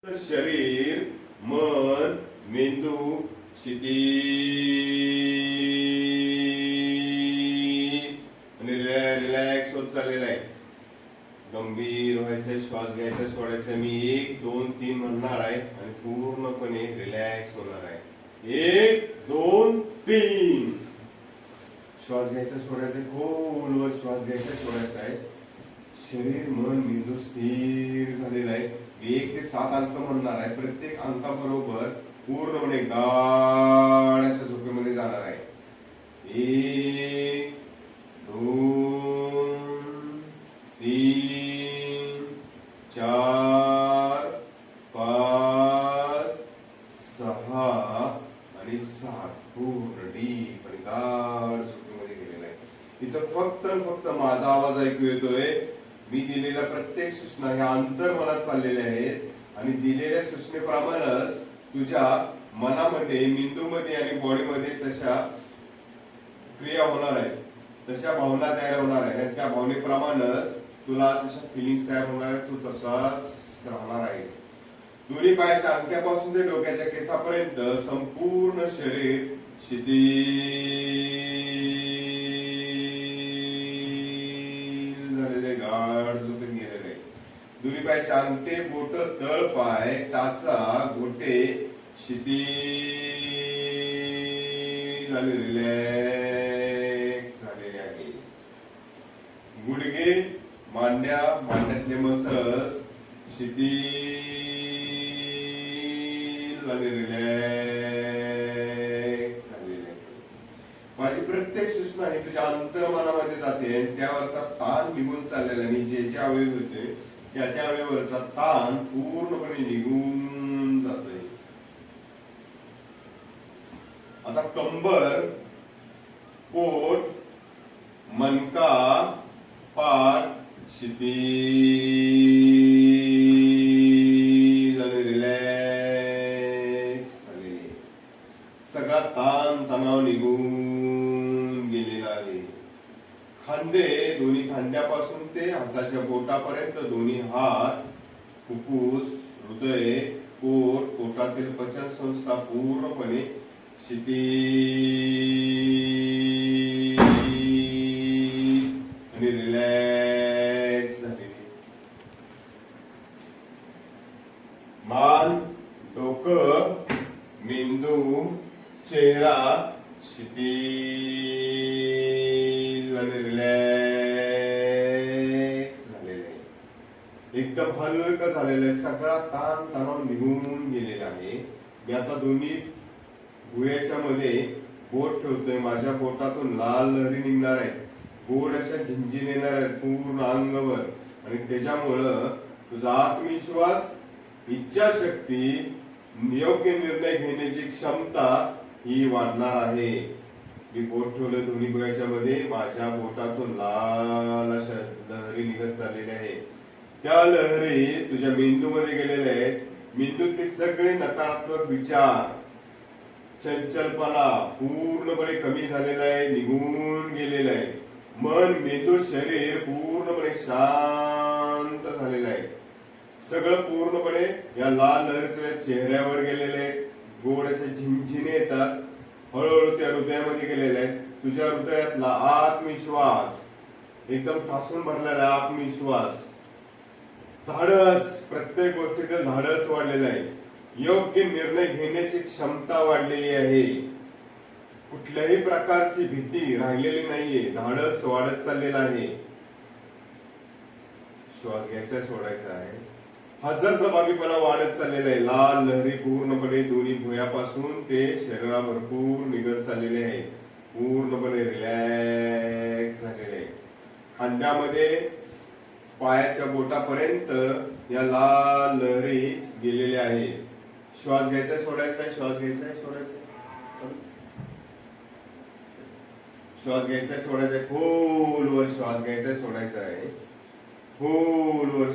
शरीर, मन, मेंदू, शिती आणि रिलॅक्स होत चाललेला आहे. गंभीर व्हायचं, श्वास घ्यायचा सोडायचा. मी 1 2 3 म्हणणार आहे आणि पूर्णपणे रिलॅक्स होणार आहे. 1 2 3 श्वास घ्यायचा सोडायचा. खोलवर श्वास घ्यायचा सोडायचा आहे. शरीर, मन, मेंदू स्थिर झालेला आहे. 1 ते 7 अंक म्हणणार आहे. प्रत्येक अंकाबरोबर पूर्णपणे गाढ अशा झोपेमध्ये जाणार आहे. 1 2 3 4 5 6 आणि 7 पूर्ण डीप आणि गाढ झोपेमध्ये गेलेला आहे. इथं फक्त माझा आवाज ऐकू येतोय. मी दिलेल्या प्रत्येक सूचना ह्या अंतर्मनात चाललेल्या आहेत आणि दिलेल्या सूचनेप्रमाणेच तुझ्या मनामध्ये, मेंदूमध्ये आणि बॉडीमध्ये तशा क्रिया होणार आहेत, तशा भावना तयार होणार आहेत आणि त्या भावनेप्रमाणेच तुला तशा फिलिंग्स तयार होणार आहेत. तू तसाच राहणार आहेस. दोन्ही पायाच्या अंगठ्यापासून ते डोक्याच्या केसापर्यंत संपूर्ण शरीर गाढ झोपेत गेलेले आहे. दोन्ही पायाचे अंगठे, बोट, तळ पाय, टाचा, घोटे शिथिल आणि रिलॅक्स झालेले आहे. गुडघे, मांड्या, मांड्यातले मसल्स शिथिल आणि रिलॅक्स झालेले आहे. माझी प्रत्येक सूचना ही तुझ्या अंतर्मनामध्ये जाते आणि त्यावरचा ताण निघून चाललेला आणि जे अवयव होते त्या अवयवावरचा ताण पूर्णपणे निघून जातोय. आता कंबर, पोट, मणका, पाठ शिथिल आणि रिलॅक्स झालेली. सगळा ताण तणाव निघून गेलेला आहे. खांदे, दोन्ही खांद्यापासून ते हाताच्या बोटापर्यंत दोन्ही हात, फुफ्फुस, हृदय, पोट, पोटातील पचन संस्था पूर्णपणे शिथिल आणि रिलॅक्स झालेली. मान, डोकं, मेंदू, चेहरा शिथिल आणि रिलॅक्स झालेले आहे. एकदम हलका झालेला आहे. सगळा ताण तणाव निघून गेलेला आहे. मी आता दोन्ही भुवयाच्या मध्ये बोट ठेवतोय. माझ्या बोटातून लाल लहरी निघणार आहेत. गोड अशा झिंझिन येणार आहेत पूर्ण अंगावर आणि त्याच्यामुळं तुझा आत्मविश्वास, इच्छाशक्ती, योग्य निर्णय घेण्याची क्षमता ही वाढणार आहे. मी बोट ठेवलं दोन्ही भुवयाच्या मध्ये. माझ्या बोटातून लाल अशा लहरी निघत चाललेल्या आहेत. त्या लहरी तुझ्या मेंदूमध्ये गेलेल्या आहेत. मेंदूतले सगळे नकारात्मक विचार, चंचलपणा पूर्णपणे कमी झालेला आहे, निघून गेलेला आहे. मन, मेंदू, शरीर पूर्णपणे शांत झालेलं आहे. सगळं पूर्णपणे या लाल लहरी तुझ्या चेहऱ्यावर गेलेले आहेत. गोड असे झिंझिने येतात. हळूहळू त्या हृदयामध्ये गेलेले आहेत. तुझ्या हृदयातला आत्मविश्वास एकदम ठासून भरलेला आत्मविश्वास, धाडस, प्रत्येक गोष्टीचं धाडस वाढलेलं आहे. योग्य निर्णय घेण्याची क्षमता वाढलेली आहे. कुठल्याही प्रकारची भीती राहिलेली नाहीये. धाडस वाढत चाललेला आहे. श्वास घ्यायचा, सोडायचा आहे. हजरजबाबीपणा वाढत चाललेला आहे. लाल लहरी पूर्णपणे दोन्ही भुवयापासून ते शरीरा भरपूर निघत चाललेले आहे. पूर्णपणे रिलॅक्स झालेले आहे. खांद्यामध्ये पायाच्या बोटापर्यंत या लाल लहरी गेलेल्या आहे. श्वास घ्यायचा, सोडायचा, श्वास घ्यायचा, सोडायचा, श्वास घ्यायचा, सोडायचा. खोलवर श्वास घ्यायचा, सोडायचा आहे. खोलवर